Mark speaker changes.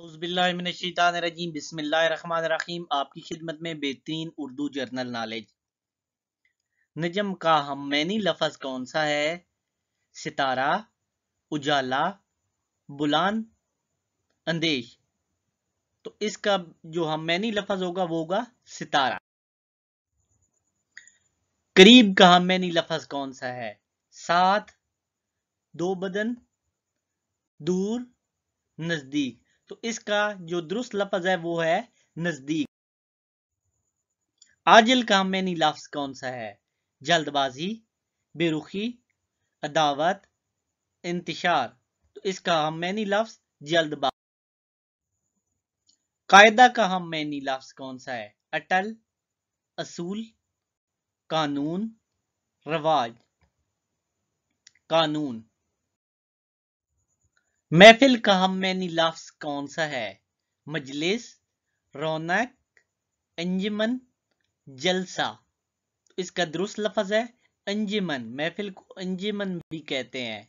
Speaker 1: اعوذ باللہ من الشیطان الرجیم بسم اللہ الرحمن الرحیم۔ آپ کی خدمت میں بہترین اردو جرنل نالج۔ نجم کا ہم معنی لفظ کون سا ہے؟ ستارہ، اجالا، بلند، اندیش۔ تو اس کا جو ہم معنی لفظ ہوگا وہ ہوگا ستارہ۔ قریب کا ہم معنی لفظ کون سا ہے؟ ساتھ، دو بدن، دور، نزدیک۔ تو اس کا جو درست لفظ ہے وہ ہے نزدیک۔ عاجل کا ہم معنی لفظ کون سا ہے؟ جلد بازی، بے رخی، عداوت، انتشار۔ تو اس کا ہم معنی لفظ جلد بازی۔ قاعدہ کا ہم معنی لفظ کون سا ہے؟ اٹل، اصول، قانون، رواج۔ قانون۔ محفل کا ہم معنی لفظ کون سا ہے؟ مجلس، رونق، انجمن، جلسہ۔ اس کا درست لفظ ہے انجمن۔ محفل کو انجمن بھی کہتے ہیں۔